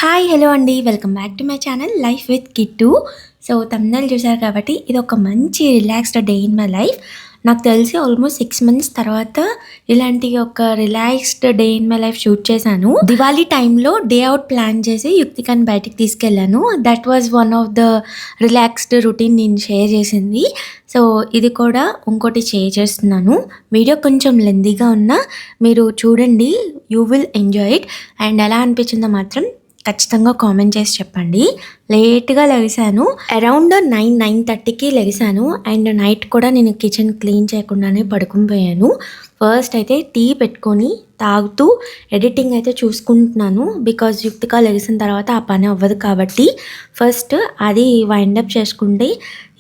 Hi hello అండి, welcome back to my channel life with Kittu. So తమ్ముళ్ళు చూసారు కాబట్టి ఇది ఒక మంచి relaxed day in my life. నాకు తెలిసి ఆల్మోస్ట్ 6 మంత్స్ తర్వాత ఇలాంటి ఒక relaxed day in my life shoot చేశాను. దివాళీ టైంలో డే అవుట్ ప్లాన్ చేసి యుక్తికాని బయటికి తీసుకెళ్ళాను. That was one of the relaxed routine నేను షేర్ చేసింది. సో ఇది కూడా ఇంకోటి షేర్ చేస్తున్నాను. వీడియో కొంచెం లెందీగా ఉన్నా మీరు చూడండి, you will enjoy it. And ఎలా అనిపించిందో మాత్రం ఖచ్చితంగా కామెంట్ చేసి చెప్పండి. లేట్గా లెగిసాను, అరౌండ్ 9-9:30కి లెగిసాను. అండ్ నైట్ కూడా నేను కిచెన్ క్లీన్ చేయకుండానే పడుకుని పోయాను. ఫస్ట్ అయితే టీ పెట్టుకొని తాగుతూ ఎడిటింగ్ అయితే చూసుకుంటున్నాను. బికాజ్ యుక్తిగా లెగిసిన తర్వాత ఆ పని అవ్వదు కాబట్టి ఫస్ట్ అది వైండప్ చేసుకుంటే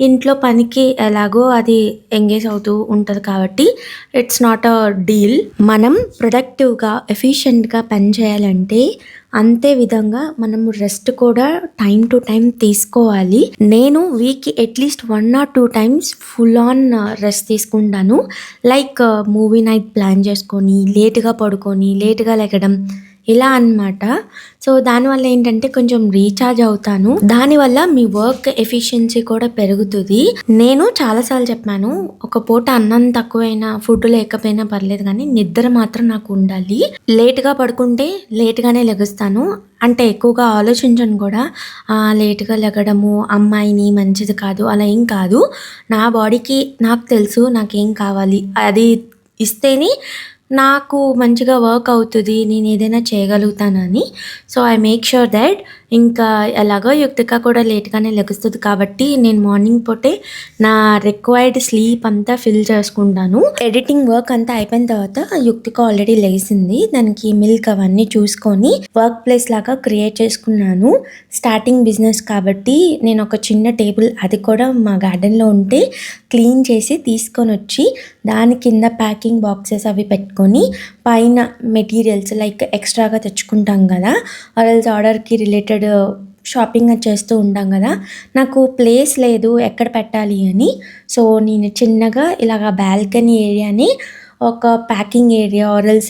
ఇంట్లో పనికి ఎలాగో అది ఎంగేజ్ అవుతూ ఉంటుంది కాబట్టి ఇట్స్ నాట్ అ డీల్. మనం ప్రొడక్టివ్గా ఎఫిషియెంట్గా పని చేయాలంటే అంతే విధంగా మనము రెస్ట్ కూడా టైం టు టైం తీసుకోవాలి. నేను వీక్కి at least 1 or 2 times full on rest తీసుకుంటాను. లైక్ మూవీ నైట్ ప్లాన్ చేసుకొని లేట్గా పడుకొని లేట్గా లెగడం ఇలా అన్నమాట. సో దానివల్ల ఏంటంటే కొంచెం రీఛార్జ్ అవుతాను. దానివల్ల మీ వర్క్ ఎఫిషియన్సీ కూడా పెరుగుతుంది. నేను చాలాసార్లు చెప్పాను, ఒక పూట అన్నం తక్కువైనా ఫుడ్ లేకపోయినా పర్లేదు కానీ నిద్ర మాత్రం నాకు ఉండాలి. లేట్గా పడుకుంటే లేట్గానే లెగుస్తాను. అంటే ఎక్కువగా ఆలోచించను కూడా. లేట్గా లెగడము అమ్మాయిని మంచిది కాదు అలా ఏం కాదు. నా బాడీకి నాకు తెలుసు నాకేం కావాలి, అది ఇస్తేనే నాకు మంచిగా వర్క్ అవుతుంది, నేను ఏదైనా చేయగలుగుతానని. So I make sure that. ఇంకా ఎలాగో యుక్తిక కూడా లేట్గానే లెగుస్తుంది కాబట్టి నేను మార్నింగ్ పూటే నా రిక్వైర్డ్ స్లీప్ అంతా ఫిల్ చేసుకుంటాను. ఎడిటింగ్ వర్క్ అంతా అయిపోయిన తర్వాత యుక్తిక ఆల్రెడీ లేచింది. దానికి మిల్క్ అవన్నీ చూసుకొని వర్క్ ప్లేస్ లాగా క్రియేట్ చేసుకున్నాను. స్టార్టింగ్ బిజినెస్ కాబట్టి నేను ఒక చిన్న టేబుల్, అది కూడా మా గార్డెన్లో ఉంటే క్లీన్ చేసి తీసుకొని వచ్చి దాని కింద ప్యాకింగ్ బాక్సెస్ అవి పెట్టుకొని పైన మెటీరియల్స్ లైక్ ఎక్స్ట్రాగా తెచ్చుకుంటాం కదా, ఆర్ఎల్స్ ఆర్డర్కి రిలేటెడ్ షాపింగ్ చేస్తూ ఉంటాం కదా, నాకు ప్లేస్ లేదు ఎక్కడ పెట్టాలి అని. సో నేను చిన్నగా ఇలాగ బాల్కనీ ఏరియాని ఒక ప్యాకింగ్ ఏరియా ఆర్ఎల్స్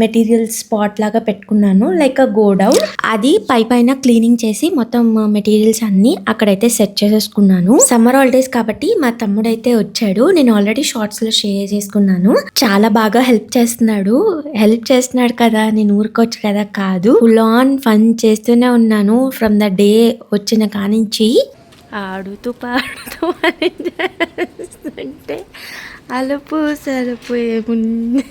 మెటీరియల్ స్పాట్ లాగా పెట్టుకున్నాను, లైక్ అ గోడౌన్. అది పైన క్లీనింగ్ చేసి మొత్తం మెటీరియల్స్ అన్ని అక్కడైతే సెట్ చేసేసుకున్నాను. సమ్మర్ హాలిడేస్ కాబట్టి మా తమ్ముడైతే వచ్చాడు. నేను ఆల్రెడీ షార్ట్స్ లో షేర్ చేసుకున్నాను. చాలా బాగా హెల్ప్ చేస్తున్నాడు కదా, నేను ఊరుకోవచ్చు కదా, కాదు, ఫుల్ ఆన్ ఫన్ చేస్తూనే ఉన్నాను ఫ్రమ్ ద డే వచ్చిన కానించి. ఆడుతూ పాడుతూ అని చేస్తుంటే అలుపు సలుపు ఏముంది.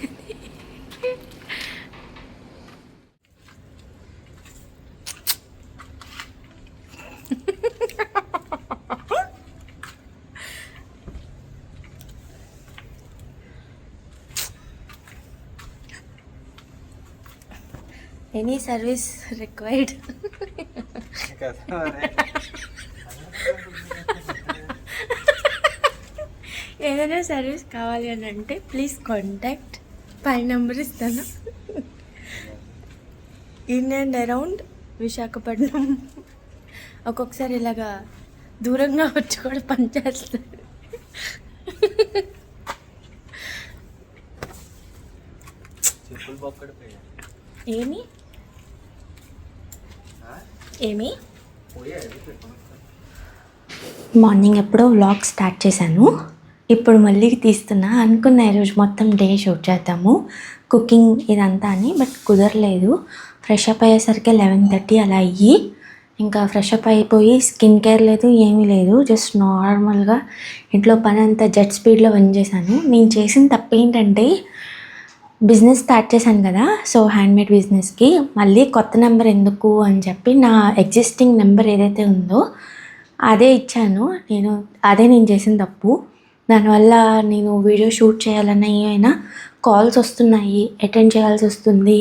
Any service required. ఏదైనా సర్వీస్ కావాలి అని అంటే ప్లీజ్ కాంటాక్ట్, పై నెంబర్ ఇస్తాను. In and around Visakhapatnam. ఒక్కొక్కసారి ఇలాగా దూరంగా వచ్చి కూడా పనిచేస్తాడు. ఏమి ఏమి మార్నింగ్ ఎప్పుడో వ్లాగ్ స్టార్ట్ చేశాను, ఇప్పుడు మళ్ళీ తీస్తున్నా. అనుకున్న ఈరోజు మొత్తం డే షూట్ చేద్దాము కుకింగ్ ఇదంతా అని, బట్ కుదరలేదు. ఫ్రెష్ అప్ అయ్యేసరికి 11:30 అలా అయ్యి, ఇంకా ఫ్రెష్ అప్ అయిపోయి స్కిన్ కేర్ లేదు ఏమీ లేదు, జస్ట్ నార్మల్గా ఇంట్లో పని అంతా జెట్ స్పీడ్లో పని చేశాను. నేను చేసిన తప్పు ఏంటంటే బిజినెస్ స్టార్ట్ చేశాను కదా, సో హ్యాండ్మేడ్ బిజినెస్కి మళ్ళీ కొత్త నెంబర్ ఎందుకు అని చెప్పి నా ఎగ్జిస్టింగ్ నెంబర్ ఏదైతే ఉందో అదే ఇచ్చాను. నేను చేసిన తప్పు. దానివల్ల నేను వీడియో షూట్ చేయాలన్నా ఏమైనా కాల్స్ వస్తున్నాయి, అటెండ్ చేయాల్సి వస్తుంది.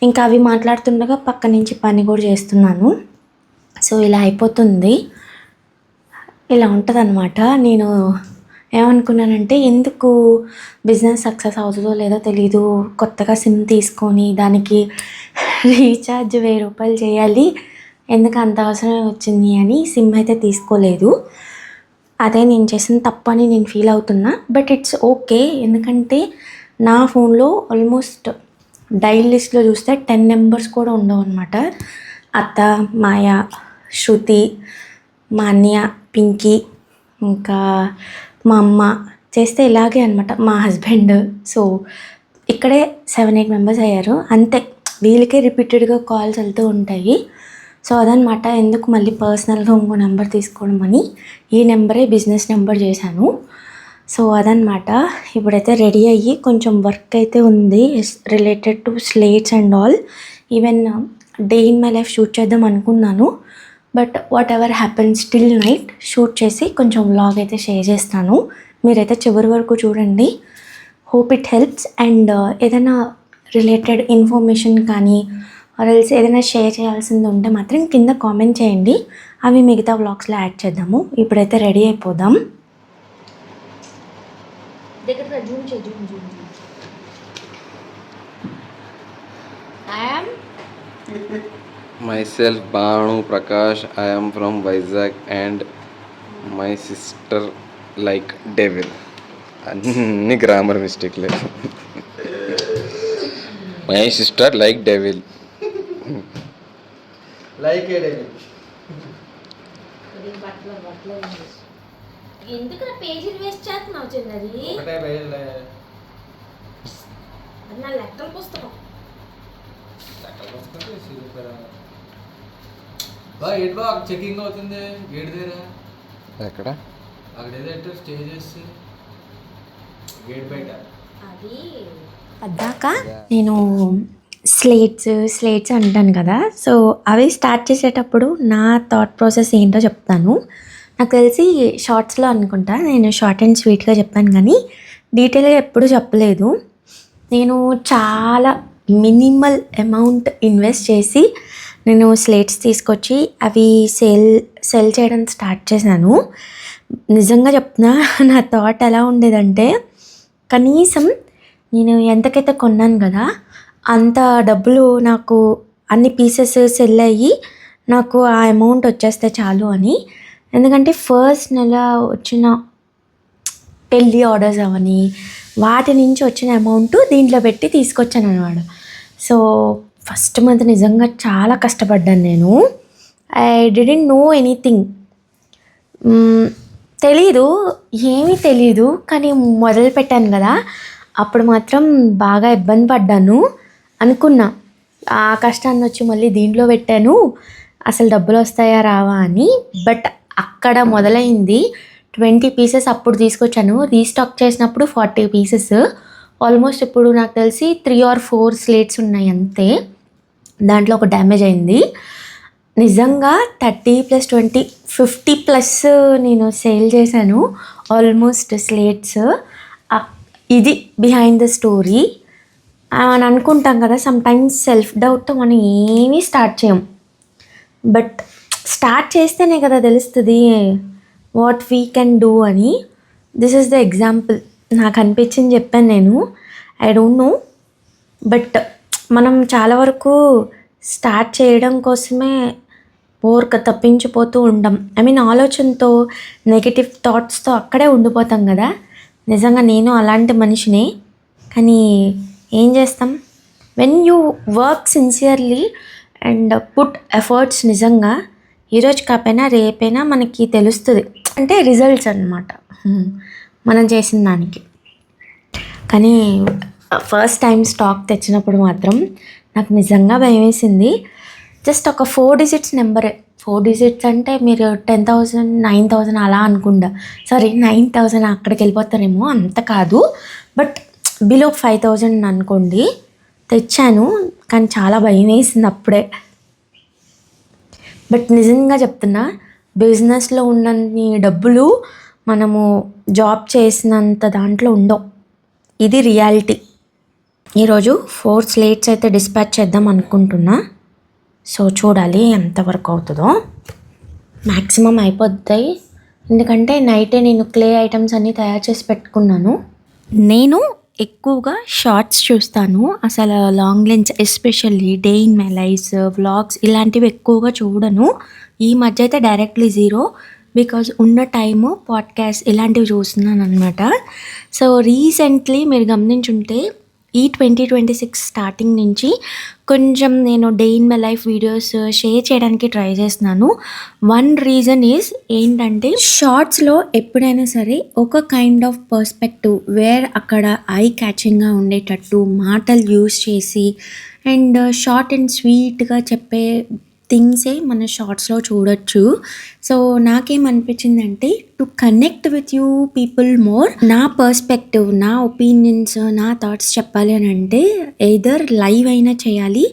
ఇంకా అవి మాట్లాడుతుండగా పక్క నుంచి పని కూడా చేస్తున్నాను. సో ఇలా అయిపోతుంది, ఇలా ఉంటుంది అన్నమాట. నేను ఏమనుకున్నానంటే ఎందుకు బిజినెస్ సక్సెస్ అవుతుందో లేదో తెలీదు, కొత్తగా సిమ్ తీసుకొని దానికి రీఛార్జ్ 1000 రూపాయలు చేయాలి, ఎందుకు అంత అవసరమే వచ్చింది అని సిమ్ అయితే తీసుకోలేదు. అదే నేను చేసిన తప్పు అని నేను ఫీల్ అవుతున్నా. బట్ ఇట్స్ ఓకే, ఎందుకంటే నా ఫోన్లో ఆల్మోస్ట్ డైల్ లిస్ట్లో చూస్తే 10 నెంబర్స్ కూడా ఉండవు అనమాట. అత్త, మాయ, శృతి, మా అన్నయ్య, పింకీ, ఇంకా మా అమ్మ చేస్తే ఇలాగే అనమాట. మా హస్బెండ్. సో ఇక్కడే 7-8 మెంబర్స్ అయ్యారు అంతే. వీళ్ళకే రిపీటెడ్గా కాల్స్ వెళ్తూ ఉంటాయి. సో అదనమాట ఎందుకు మళ్ళీ పర్సనల్గా ఇంకో నెంబర్ తీసుకోవడం అని ఈ నెంబరే బిజినెస్ నెంబర్ చేశాను. సో అదనమాట. ఇప్పుడైతే రెడీ అయ్యి కొంచెం వర్క్ అయితే ఉంది related to slates and all. Even day in my life shoot చేద్దాం అనుకున్నాను. But what ever happens till night shoot చేసి కొంచెం వ్లాగ్ అయితే షేర్ చేస్తాను. మీరైతే చివరి వరకు చూడండి. Hope it helps. అండ్ ఏదైనా రిలేటెడ్ ఇన్ఫర్మేషన్ కానీ ఆర్ఎల్స్ ఏదైనా షేర్ చేయాల్సింది ఉంటే మాత్రం కింద కామెంట్ చేయండి. అవి మిగతా వ్లాగ్స్లో యాడ్ చేద్దాము. ఇప్పుడైతే రెడీ అయిపోదాం. Myself Banu Prakash. I am from Vizag and my sister like devil. అన్ని grammar మిస్టేక్లే. My sister like devil. Like a devil. ఎందుకు పేజీలు వేస్ట్ చేస్తున్నావు చిన్నది? ఒకటే పేజ్ నా లెక్కల పుస్తకం. ఏంటి బా చెకింగ్ అవుతుంది గేట్ దగ్గర. ఎక్కడ? అక్కడ ఏదో స్టే చేసి గేట్ బయట. అది అద్దాక నేను స్లేట్స్ అంటాను కదా. సో అవి స్టార్ట్ చేసేటప్పుడు నా థాట్ ప్రాసెస్ ఏంటో చెప్తాను. నాకు తెలిసి షార్ట్స్లో అనుకుంటా నేను షార్ట్ అండ్ స్వీట్గా చెప్పాను కానీ డీటెయిల్గా ఎప్పుడూ చెప్పలేదు. నేను చాలా మినిమల్ అమౌంట్ ఇన్వెస్ట్ చేసి నేను స్లేట్స్ తీసుకొచ్చి అవి సెల్ చేయడం స్టార్ట్ చేశాను. నిజంగా చెప్తున్నా, నా థాట్ ఎలా ఉండేదంటే కనీసం నేను ఎంతకైతే కొన్నాను కదా అంత డబ్బులు నాకు అన్ని పీసెస్ సెల్ అయ్యి నాకు ఆ అమౌంట్ వచ్చేస్తే చాలు అని. ఎందుకంటే ఫస్ట్ నెల వచ్చిన పెళ్ళి ఆర్డర్స్ అవని వాటి నుంచి వచ్చిన అమౌంట్ దీంట్లో పెట్టి తీసుకొచ్చాను అనమాట. సో ఫస్ట్ మంత్ నిజంగా చాలా కష్టపడ్డాను నేను. I didn't know anything. ఏమీ తెలీదు కానీ మొదలు పెట్టాను కదా అప్పుడు మాత్రం బాగా ఇబ్బంది పడ్డాను. అనుకున్నా ఆ కష్టాన్ని వచ్చి మళ్ళీ దీంట్లో పెట్టాను అసలు డబ్బులు వస్తాయా రావా అని. బట్ అక్కడ మొదలైంది. 20 పీసెస్ అప్పుడు తీసుకొచ్చాను. రీస్టాక్ చేసినప్పుడు 40 పీసెస్. ఆల్మోస్ట్ ఇప్పుడు నాకు తెలిసి 3 or 4 స్లేట్స్ ఉన్నాయి అంతే. దాంట్లో ఒక డ్యామేజ్ అయింది. నిజంగా 30 + 20 50+ నేను సేల్ చేశాను ఆల్మోస్ట్ స్లేట్స్. ఇది బిహైండ్ ద స్టోరీ అని అనుకుంటాం కదా. సమ్టైమ్స్ సెల్ఫ్ డౌట్తో మనం ఏమీ స్టార్ట్ చేయం. బట్ స్టార్ట్ చేస్తేనే కదా తెలుస్తుంది వాట్ వీ కెన్ డూ అని. This is the example. నాకు అనిపించింది చెప్పాను నేను. ఐ డోంట్ నో బట్ మనం చాలా వరకు స్టార్ట్ చేయడం కోసమే ఊరిక తప్పించిపోతూ ఉంటాం. ఐ మీన్ ఆలోచనతో నెగిటివ్ థాట్స్తో అక్కడే ఉండిపోతాం కదా. నిజంగా నేను అలాంటి మనిషిని. కానీ ఏం చేస్తాం, when you work sincerely and put efforts నిజంగా ఈరోజు కాకపోయినా రేపైనా మనకి తెలుస్తుంది. అంటే రిజల్ట్స్ అన్నమాట మనం చేసిన దానికి. కానీ ఫస్ట్ టైం స్టాక్ తెచ్చినప్పుడు మాత్రం నాకు నిజంగా భయం వేసింది. జస్ట్ ఒక 4 digits నెంబరే. 4 digits అంటే మీరు 10,000 9,000 అలా అనుకుంటా. సారీ 9,000 అక్కడికి వెళ్ళిపోతారేమో, అంత కాదు. బట్ బిలో 5,000 అనుకోండి. తెచ్చాను కానీ చాలా భయం వేసింది అప్పుడే. బట్ నిజంగా చెప్తున్నా, బిజినెస్లో ఉన్నన్ని డబ్బులు మనము జాబ్ చేసినంత దాంట్లో ఉండవు. ఇది రియాలిటీ. ఈరోజు 4 స్లేట్స్ అయితే డిస్పాచ్ చేద్దాం అనుకుంటున్నా. సో చూడాలి ఎంతవరకు అవుతుందో. మ్యాక్సిమం అయిపోతాయి. ఎందుకంటే నైటే నేను క్లే ఐటమ్స్ అన్నీ తయారు చేసి పెట్టుకున్నాను. నేను ఎక్కువగా షార్ట్స్ చూస్తాను. అసలు long lens especially day in my life vlogs ఇలాంటివి ఎక్కువగా చూడను. ఈ మధ్య అయితే డైరెక్ట్లీ జీరో. బికాజ్ ఉన్న టైము పాడ్కాస్ట్ ఇలాంటివి చూస్తున్నాను అనమాట. సో రీసెంట్లీ మీరు గమనించుంటే ఈ 2026 స్టార్టింగ్ నుంచి కొంచెం నేను day in my life videos share చేయడానికి ట్రై చేస్తున్నాను. వన్ రీజన్ ఈజ్ ఏంటంటే షార్ట్స్లో ఎప్పుడైనా సరే ఒక కైండ్ ఆఫ్ పర్స్పెక్టివ్ వేర్ అక్కడ ఐ క్యాచింగ్గా ఉండేటట్టు మాటలు యూస్ చేసి అండ్ షార్ట్ అండ్ స్వీట్గా చెప్పే థింగ్సే మన షార్ట్స్లో చూడొచ్చు. సో నాకేమనిపించిందంటే to connect with you people more, నా పర్స్పెక్టివ్, నా ఒపీనియన్స్, నా థాట్స్ చెప్పాలి అని అంటే ఎయిదర్ లైవ్ అయినా చేయాలి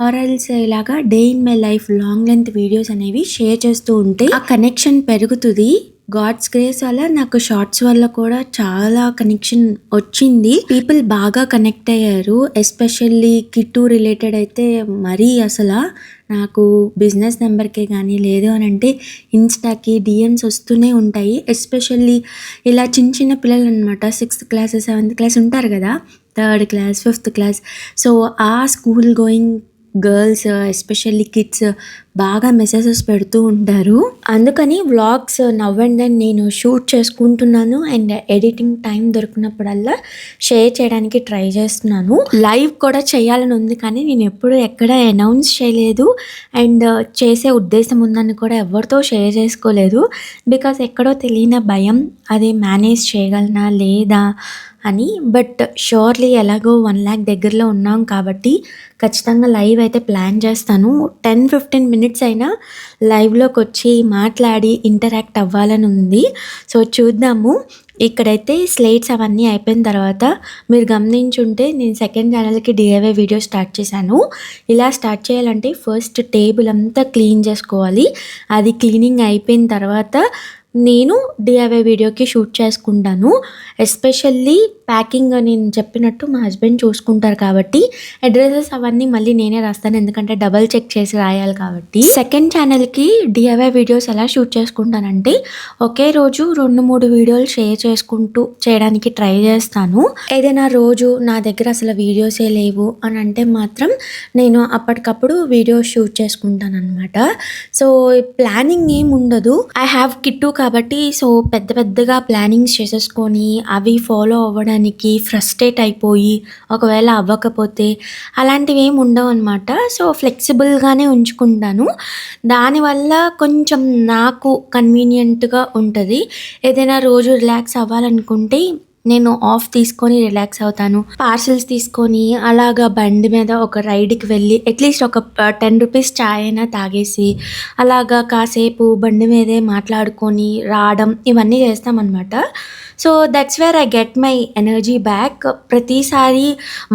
ఆర్ ఎల్స్ ఇలాగా day in my life long length videos అనేవి షేర్ చేస్తూ ఉంటే ఆ కనెక్షన్ పెరుగుతుంది. గాడ్స్ గ్రేస్ వల్ల నాకు షార్ట్స్ వల్ల కూడా చాలా కనెక్షన్ వచ్చింది. పీపుల్ బాగా కనెక్ట్ అయ్యారు. ఎస్పెషల్లీ కిట్టు రిలేటెడ్ అయితే మరీ అసలు నాకు బిజినెస్ నెంబర్కే కానీ లేదు అని అంటే ఇన్స్టాకి డిఎమ్స్ వస్తూనే ఉంటాయి. ఎస్పెషల్లీ ఇలా చిన్న చిన్న పిల్లలు అనమాట, 6th క్లాస్ 7th క్లాస్ ఉంటారు కదా, 3rd class 5th class. So ఆ school going girls especially kids బాగా మెసేజెస్ పెడుతూ ఉంటారు. అందుకని వ్లాగ్స్ నవ్ అండ్ దెన్ నేను షూట్ చేసుకుంటున్నాను అండ్ ఎడిటింగ్ టైం దొరికినప్పుడల్లా షేర్ చేయడానికి ట్రై చేస్తున్నాను. లైవ్ కూడా చేయాలని ఉంది కానీ నేను ఎప్పుడు ఎక్కడ అనౌన్స్ చేయలేదు అండ్ చేసే ఉద్దేశం ఉందని కూడా ఎవరితో షేర్ చేసుకోలేదు. బికాస్ ఎక్కడో తెలియని భయం, అది మేనేజ్ చేయగలనా లేదా అని. బట్ షూర్లీ ఎలాగో 1 lakh దగ్గరలో ఉన్నాం కాబట్టి ఖచ్చితంగా లైవ్ అయితే ప్లాన్ చేస్తాను. 10-15 minutes అయినా లైవ్లోకి వచ్చి మాట్లాడి ఇంటరాక్ట్ అవ్వాలని ఉంది. సో చూద్దాము. ఇక్కడైతే స్లేట్స్ అవన్నీ అయిపోయిన తర్వాత మీరు గమనించుంటే నేను సెకండ్ ఛానల్కి డిఐవై వీడియో స్టార్ట్ చేశాను. ఇలా స్టార్ట్ చేయాలంటే ఫస్ట్ టేబుల్ అంతా క్లీన్ చేసుకోవాలి. అది క్లీనింగ్ అయిపోయిన తర్వాత నేను డిఐవై వీడియోకి షూట్ చేసుకుంటాను. ఎస్పెషల్లీ ప్యాకింగ్ నేను చెప్పినట్టు మా హస్బెండ్ చూసుకుంటారు కాబట్టి అడ్రసెస్ అవన్నీ మళ్ళీ నేనే రాస్తాను, ఎందుకంటే డబల్ చెక్ చేసి రాయాలి కాబట్టి. సెకండ్ ఛానల్కి డిఐవై వీడియోస్ ఎలా షూట్ చేసుకుంటానంటే ఒకే రోజు 2-3 వీడియోలు షేర్ చేసుకుంటూ చేయడానికి ట్రై చేస్తాను. ఏదైనా రోజు నా దగ్గర అసలు వీడియోసే లేవు అని అంటే మాత్రం నేను అప్పటికప్పుడు వీడియో షూట్ చేసుకుంటాను అనమాట. సో ప్లానింగ్ ఏం ఉండదు. ఐ హ్యావ్ కిట్టు కాబట్టి సో పెద్దగా ప్లానింగ్స్ చేసేసుకొని అవి ఫాలో అవ్వడానికి ఫ్రస్ట్రేట్ అయిపోయి ఒకవేళ అవ్వకపోతే అలాంటివి ఏమి ఉండవు అనమాట. సో ఫ్లెక్సిబుల్గానే ఉంచుకుంటాను. దానివల్ల కొంచెం నాకు కన్వీనియంట్గా ఉంటుంది. ఏదైనా రోజు రిలాక్స్ అవ్వాలనుకుంటే నేను ఆఫ్ తీసుకొని రిలాక్స్ అవుతాను. పార్సల్స్ తీసుకొని అలాగా బండి మీద ఒక రైడ్కి వెళ్ళి అట్లీస్ట్ ఒక 10 రూపీస్ చాయ్ అయినా తాగేసి అలాగా కాసేపు బండి మీదే మాట్లాడుకొని రావడం ఇవన్నీ చేస్తామన్నమాట. So that's where I get my energy back. ప్రతిసారి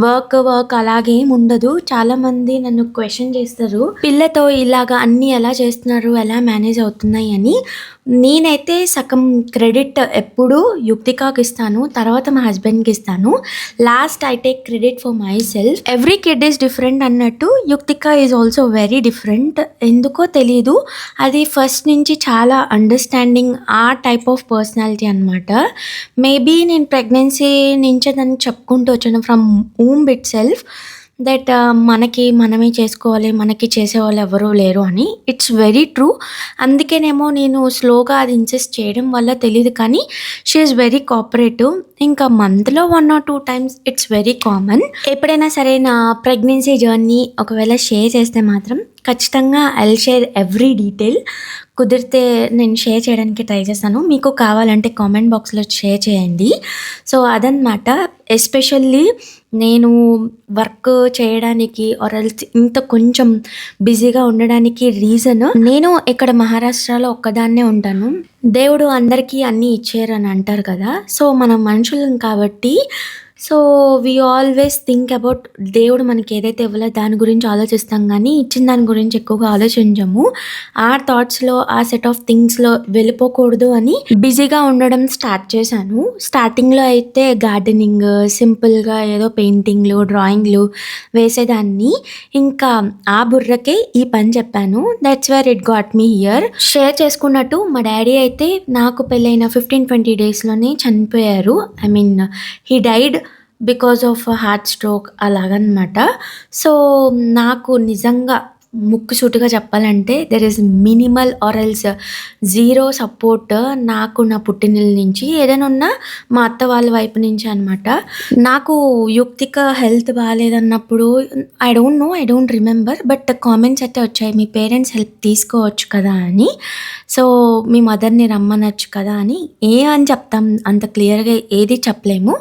వర్క్ అలాగేం ఉండదు. చాలామంది నన్ను క్వశ్చన్ చేస్తారు, పిల్లతో ఇలాగా అన్నీ ఎలా చేస్తున్నారు, ఎలా మేనేజ్ అవుతున్నాయి అని. నేనైతే సగం క్రెడిట్ ఎప్పుడు యుక్తికాకి ఇస్తాను, తర్వాత మా హస్బెండ్కి ఇస్తాను. Last I take credit for my self. Every kid is different అన్నట్టు యుక్తిక ఈజ్ ఆల్సో వెరీ డిఫరెంట్. ఎందుకో తెలీదు, అది ఫస్ట్ నుంచి చాలా అండర్స్టాండింగ్ ఆ టైప్ ఆఫ్ పర్సనాలిటీ అనమాట. మేబీ నేను ప్రెగ్నెన్సీ నుంచే దాన్ని చెప్పుకుంటూ వచ్చాను from um it self that మనమే చేసుకోవాలి, మనకి చేసేవాళ్ళు ఎవరూ లేరు అని. It's very true. అందుకేనేమో నేను స్లోగా అది ఇన్సిస్ట్ చేయడం వల్ల తెలియదు కానీ షీ ఈజ్ వెరీ కోఆపరేటివ్. ఇంకా మంత్లో 1 or 2 times it's very common. ఎప్పుడైనా సరే నా ప్రెగ్నెన్సీ జర్నీ ఒకవేళ షేర్ చేస్తే మాత్రం ఖచ్చితంగా I will share every detail. కుదిరితే నేను షేర్ చేయడానికి ట్రై చేస్తాను. మీకు కావాలంటే కామెంట్ బాక్స్లో షేర్ చేయండి. సో అదనమాట. ఎస్పెషల్లీ నేను వర్క్ చేయడానికి ఆర్ ఎల్స్ ఇంత కొంచెం బిజీగా ఉండడానికి రీజన్, నేను ఇక్కడ మహారాష్ట్రలో ఒక్కదాన్నే ఉంటాను. దేవుడు అందరికీ అన్నీ ఇచ్చారు అని అంటారు కదా. సో మనం మనుషులం కాబట్టి so we always think about దేవుడు మనకి ఏదైతే ఇవ్వాలో దాని గురించి ఆలోచిస్తాం కానీ ఇచ్చిన దాని గురించి ఎక్కువగా ఆలోచించము. ఆ థాట్స్లో ఆ సెట్ ఆఫ్ థింగ్స్లో వెళ్ళిపోకూడదు అని బిజీగా ఉండడం స్టార్ట్ చేశాను. స్టార్టింగ్లో అయితే గార్డెనింగ్, సింపుల్గా ఏదో పెయింటింగ్లు, డ్రాయింగ్లు వేసేదాన్ని. ఇంకా ఆ బుర్రకే ఈ పని చెప్పాను. That's where it got me here. Share చేసుకున్నట్టు మా డాడీ అయితే నాకు పెళ్ళైన 15-20 daysలోనే చనిపోయారు. I mean he died because of heart stroke అలాగనమాట. సో నాకు నిజంగా ముక్కుసూటిగా చెప్పాలంటే there is minimal or else zero support నాకు నా పుట్టినిల్లు నుంచి. ఏదైనా ఉన్నా మా అత్త వాళ్ళ వైపు నుంచి అనమాట. నాకు యుక్తిక హెల్త్ బాలేదన్నప్పుడు I don't know, I don't remember, but comments అయితే వచ్చాయి మీ పేరెంట్స్ హెల్ప్ తీసుకోవచ్చు కదా అని. సో మీ మదర్‌ని రమ్మనొచ్చు కదా అని. అని చెప్తాం, అంత క్లియర్‌గా ఏది చెప్పలేము.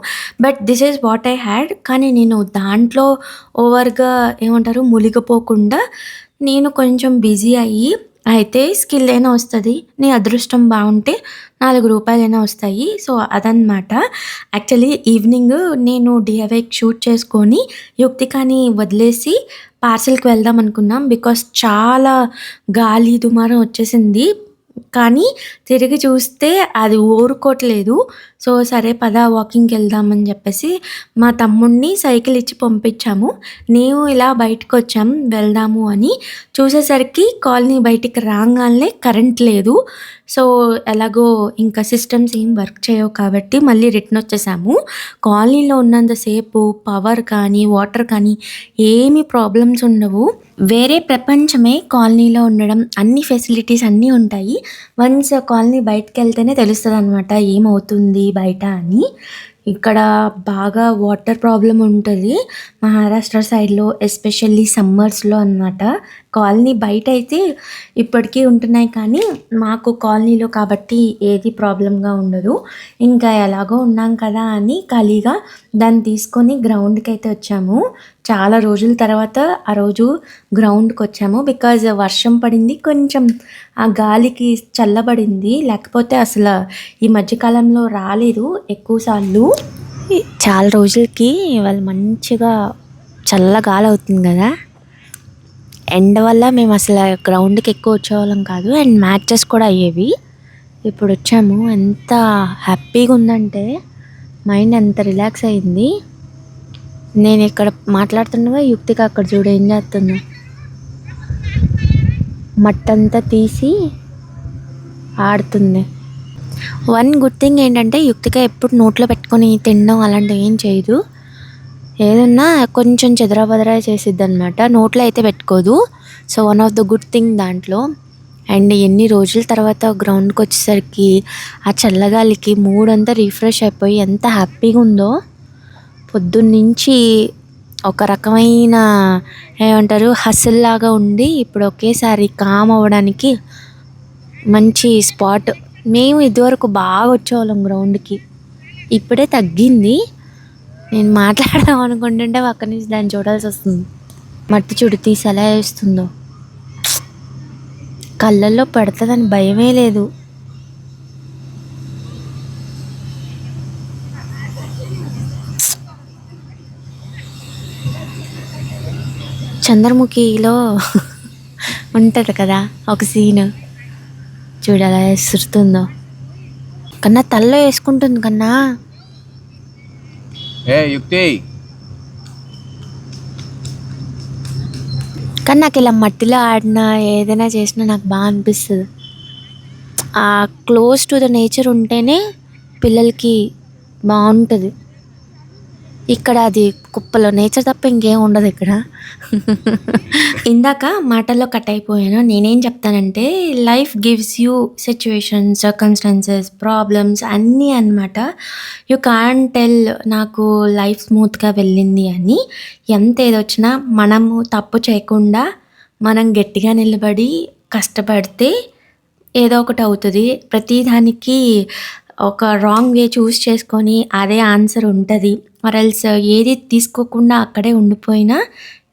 But this is what I had. కానీ నేను దాంట్లో ఓవర్‌గా ఏమంటారు మునిగిపోకుండా నేను కొంచెం బిజీ అయ్యి, అయితే స్కిల్ అయినా వస్తది. నీ అదృష్టం బావుంటే రూ. 4 వస్తాయి. సో అదనమాట. యాక్చువల్లీ ఈవినింగ్ నేను డీఐవైకి షూట్ చేసుకొని యుక్తికని వదిలేసి పార్సెల్‌కి వెళ్దాం అనుకున్నాం. బికాజ్ చాలా గాలి, దుమారం వచ్చేసింది. కానీ తిరిగి చూస్తే అది ఊరుకోవట్లేదు. సో సరే పద వాకింగ్‌కెళ్దామని చెప్పేసి మా తమ్ముడిని సైకిల్ ఇచ్చి పంపించాము. నేను ఇలా బయటకొచ్చాం వెళ్దాము అని. చూసేసరికి కాలనీ బయటికి రాంగాల్నే కరెంట్ లేదు. సో ఎలాగో ఇంకా సిస్టమ్స్ ఏం వర్క్ చేయవు కాబట్టి మళ్ళీ రిటర్న్ వచ్చేసాము. కాలనీలో ఉన్నంత సేపు పవర్ కానీ, వాటర్ కానీ ఏమి ప్రాబ్లమ్స్ ఉండవు. వేరే ప్రపంచమే కాలనీలో ఉండడం. అన్ని ఫెసిలిటీస్ అన్నీ ఉంటాయి. వన్స్ కాలనీ బయటికెళ్తేనే తెలుస్తదనమాట ఏమవుతుంది బయట అని. ఇక్కడ బాగా వాటర్ ప్రాబ్లమ్ ఉంటది. మహారాష్ట్ర సైడ్‌లో ఎస్పెషల్లీ సమ్మర్స్‌లో అనమాట. కాలనీ బయటైతే ఇప్పటికీ ఉంటున్నాయి కానీ మాకు కాలనీలో కాబట్టి ఏది ప్రాబ్లమ్‌గా ఉండదు. ఇంకా ఎలాగో ఉన్నాం కదా అని ఖాళీగా దాన్ని తీసుకొని గ్రౌండ్‌కైతే వచ్చాము. చాలా రోజుల తర్వాత ఆ రోజు గ్రౌండ్‌కొచ్చాము. బికాజ్ వర్షం పడింది. కొంచెం ఆ గాలికి చల్లబడింది. లేకపోతే అసలు ఈ మధ్య కాలంలో రాలేదు ఎక్కువ సార్లు. చాలా రోజులకి ఇవాళ మంచిగా చల్ల గాలి అవుతుంది కదా. ఎండ వల్ల మేము అసలు గ్రౌండ్‌కి ఎక్కువ వచ్చేవాళ్ళం కాదు. అండ్ మ్యాచెస్ కూడా అయ్యేవి. ఇప్పుడు వచ్చాము. ఎంత హ్యాపీగా ఉందంటే మైండ్ ఎంత రిలాక్స్ అయింది. నేను ఇక్కడ మాట్లాడుతుండగా యుక్తిక అక్కడ చూడు ఏం చేస్తుందో. మట్టంతా తీసి ఆడుతుంది. వన్ గుడ్ థింగ్ ఏంటంటే యుక్తిక ఎప్పుడు నోట్లో పెట్టుకొని తినడం అలాంటివి ఏం చేయదు. ఏదన్నా కొంచెం చెదరాబదరా చేసిద్ది అనమాట. నోట్లో అయితే పెట్టుకోదు. So one of the good thing దాంట్లో. అండ్ ఎన్ని రోజుల తర్వాత గ్రౌండ్కి వచ్చేసరికి ఆ చల్లగాలికి మూడ్ అంతా రిఫ్రెష్ అయిపోయి ఎంత హ్యాపీగా ఉందో. పొద్దున్నుంచి ఒక రకమైన ఏమంటారు హసిల్ లాగా ఉండి ఇప్పుడు ఒకేసారి కామ్ అవ్వడానికి మంచి స్పాట్. మేము ఇదివరకు బాగా వచ్చేవాళ్ళం గ్రౌండ్కి. ఇప్పుడే తగ్గింది. నేను మాట్లాడదాం అనుకుంటుంటే అక్కడి నుంచి దాన్ని చూడాల్సి వస్తుంది. మట్టి చూడు తీసి ఎలా వేస్తుందో. కళ్ళల్లో పడుతుందని భయమే లేదు. చంద్రముఖిలో ఉంటుంది కదా ఒక సీన్, చూడు ఎలా విసురుతుందో. కన్నా తలలో వేసుకుంటుంది కన్నా. యుక్తి కానీ నాకు ఇలా మట్టిలో ఆడినా ఏదైనా చేసినా నాకు బాగా అనిపిస్తుంది. ఆ క్లోజ్ టు ద నేచర్ ఉంటేనే పిల్లలకి బాగుంటుంది. ఇక్కడ అది కుప్పలో నేచర్ తప్ప ఇంకేం ఉండదు ఇక్కడ. ఇందాక మాటల్లో కట్ అయిపోయాను. నేనేం చెప్తానంటే life gives you situations, circumstances, problems అన్నీ అనమాట. యూ కాంట్ టెల్ నాకు లైఫ్ స్మూత్గా వెళ్ళింది అని. ఎంత ఏదొచ్చినా మనము తప్పు చేయకుండా మనం గట్టిగా నిలబడి కష్టపడితే ఏదో ఒకటి అవుతుంది. ప్రతిదానికి ఒక రాంగ్ వే చూస్ చేసుకొని అదే ఆన్సర్ ఉంటుంది. ఆర్ఎల్స్ ఏది తీసుకోకుండా అక్కడే ఉండిపోయినా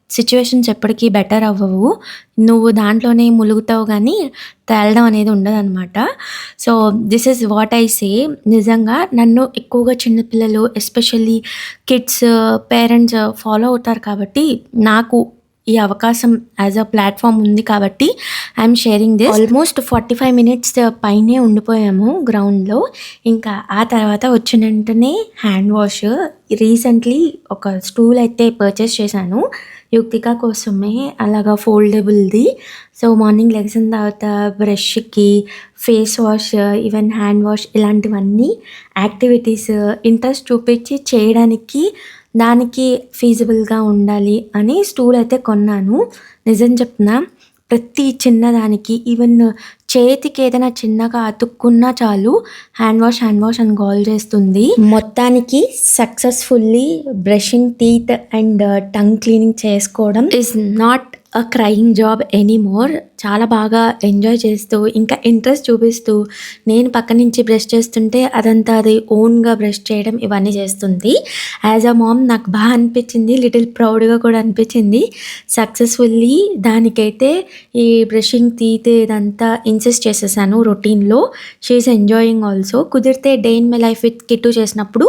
సిచ్యువేషన్స్ ఎప్పటికీ బెటర్ అవ్వవు. నువ్వు దాంట్లోనే ములుగుతావు కానీ తేలడం అనేది ఉండదన్నమాట. So this is what I say. నిజంగా నన్ను ఎక్కువగా చిన్నపిల్లలు ఎస్పెషల్లీ కిడ్స్ పేరెంట్స్ ఫాలో అవుతారు కాబట్టి నాకు ఈ అవకాశం యాజ్ అ ప్లాట్ఫామ్ ఉంది కాబట్టి I'm sharing this. Almost 45 minutes పైనే ఉండిపోయాము గ్రౌండ్లో. ఇంకా ఆ తర్వాత వచ్చిన వెంటనే హ్యాండ్ వాష్. రీసెంట్లీ ఒక స్టూల్ అయితే పర్చేస్ చేశాను యుక్తిక కోసమే, అలాగా ఫోల్డబుల్ది. సో మార్నింగ్ లెగ్సిన తర్వాత బ్రష్కి, face wash, even hand wash ఇలాంటివన్నీ యాక్టివిటీస్ ఇంట్రెస్ట్ చూపించి చేయడానికి దానికి ఫీజిబుల్గా ఉండాలి అని స్టూల్ అయితే కొన్నాను. నిజం చెప్తున్నా, ప్రతి చిన్నదానికి ఈవెన్ చేతికి ఏదైనా చిన్నగా అతుక్కున్నా చాలు హ్యాండ్ వాష్ అని కాల్ చేస్తుంది. మొత్తానికి successfully brushing teeth and tongue cleaning చేసుకోవడం is not a crying job anymore. చాలా బాగా ఎంజాయ్ చేస్తూ ఇంకా ఇంట్రెస్ట్ చూపిస్తూ నేను పక్క నుంచి బ్రష్ చేస్తుంటే అదంతా అది ఓన్గా బ్రష్ చేయడం ఇవన్నీ చేస్తుంది. యాజ్ అ మామ్ నాకు బాగా అనిపించింది, లిటిల్ ప్రౌడ్గా కూడా అనిపించింది. సక్సెస్ఫుల్లీ దానికైతే ఈ బ్రషింగ్ టీత్ ఇదంతా ఇన్సిస్ట్ చేసేసాను రొటీన్లో. She is enjoying also. కుదిరితే day in my life with Kittu చేసినప్పుడు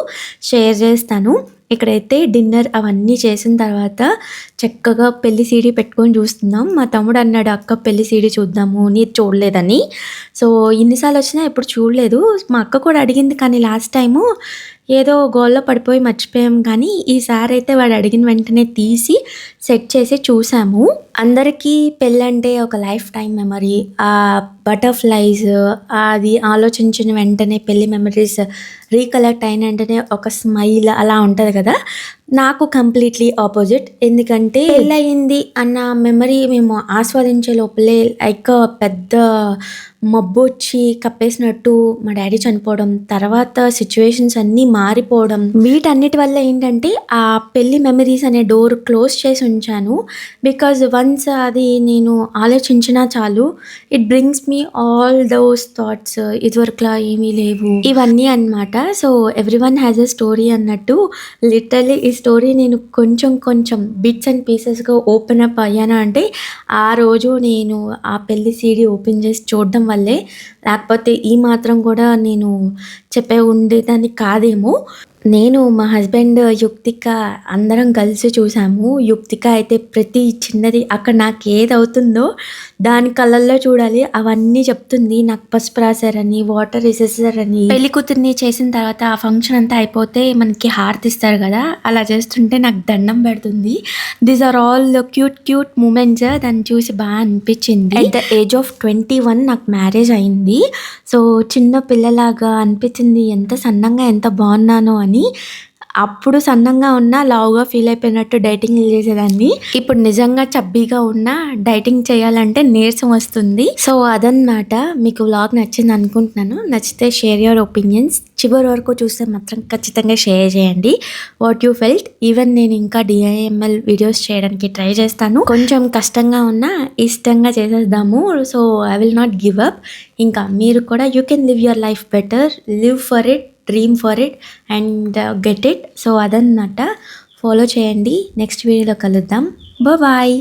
షేర్ చేస్తాను. ఇక్కడైతే డిన్నర్ అవన్నీ చేసిన తర్వాత చక్కగా పెళ్లి సీడీ పెట్టుకొని చూస్తున్నాం. మా తమ్ముడు అన్నాడు, అక్క పెళ్లి సీడీ చూద్దాము, నీ చూడలేదని. సో ఇన్నిసార్లు వచ్చినా ఎప్పుడు చూడలేదు. మా అక్క కూడా అడిగింది, కానీ లాస్ట్ టైము ఏదో గోల్లో పడిపోయి మర్చిపోయాం. కానీ ఈసారి అయితే వాడు అడిగిన వెంటనే తీసి సెట్ చేసి చూసాము. అందరికీ పెళ్ళంటే ఒక లైఫ్ టైం మెమరీ. ఆ బటర్ఫ్లైస్ అది ఆలోచించిన వెంటనే పెళ్ళి మెమరీస్ రీకలెక్ట్ అయిన వెంటనే ఒక స్మైల్ అలా ఉంటుంది కదా. నాకు కంప్లీట్లీ ఆపోజిట్. ఎందుకంటే పెళ్ళయింది అన్న మెమరీ మేము ఆస్వాదించే లోపలే లైక్ పెద్ద మబ్బు వచ్చి కప్పేసినట్టు మా డాడీ చనిపోవడం, తర్వాత సిచ్యువేషన్స్ అన్నీ మారిపోవడం, వీటన్నిటి వల్ల ఏంటంటే ఆ పెళ్లి మెమరీస్ అనే డోర్ క్లోజ్ చేసి ఉంచాను. బికాజ్ వన్స్ అది నేను ఆలోచించినా చాలు, it brings me all those thoughts, ఇదివరకులా ఏమీ లేవు ఇవన్నీ అన్నమాట. So every one has a story అన్నట్టు లిటరలీ ఈ స్టోరీ నేను కొంచెం బిట్స్ అండ్ పీసెస్గా ఓపెన్ అప్ అయ్యాను అంటే ఆ రోజు నేను ఆ పెళ్లి సీడీ ఓపెన్ చేసి చూడడం వల్లే. లేకపోతే ఈ మాత్రం కూడా నేను చెప్పే ఉండేదాన్ని కాదేమో. నేను మా హస్బెండ్ యుక్తిక అందరం కలిసి చూసాము. యుక్తిక అయితే ప్రతి చిన్నది అక్కడ నాకు ఏది అవుతుందో దాని కళ్ళల్లో చూడాలి, అవన్నీ చెప్తుంది. నాకు పసుపు రాశారని, వాటర్ వేసేసారని. పెళ్లి కూతుర్ని చేసిన తర్వాత ఆ ఫంక్షన్ అంతా అయిపోతే మనకి హారతి ఇస్తారు కదా, అలా చేస్తుంటే నాకు దండం పెడుతుంది. These are all cute moments. దాన్ని చూసి బాగా అనిపించింది. అట్ ద ఏజ్ ఆఫ్ 21 నాకు మ్యారేజ్ అయింది. సో చిన్న పిల్లలాగా అనిపించింది, ఎంత సన్నంగా ఎంత బాగున్నానో అని. అప్పుడు సన్నంగా ఉన్నా లావుగా ఫీల్ అయిపోయినట్టు డైటింగ్ చేసేదాన్ని. ఇప్పుడు నిజంగా చబ్బీగా ఉన్నా డైటింగ్ చేయాలంటే నీరసం వస్తుంది. సో అదన్నమాట. మీకు వ్లాగ్ నచ్చింది అనుకుంటున్నాను. నచ్చితే షేర్ యువర్ ఒపీనియన్స్. చివరి వరకు చూస్తే మాత్రం ఖచ్చితంగా షేర్ చేయండి వాట్ యూ ఫెల్ట్. ఈవెన్ నేను ఇంకా DIML వీడియోస్ చేయడానికి ట్రై చేస్తాను. కొంచెం కష్టంగా ఉన్నా ఇష్టంగా చేసేద్దాము. So I will not give up. ఇంకా మీరు కూడా you can live your life better, live for it, dream for it and get it. So అదన్నమాట. ఫాలో చేయండి. నెక్స్ట్ వీడియోలో కలుద్దాం. బాయ్.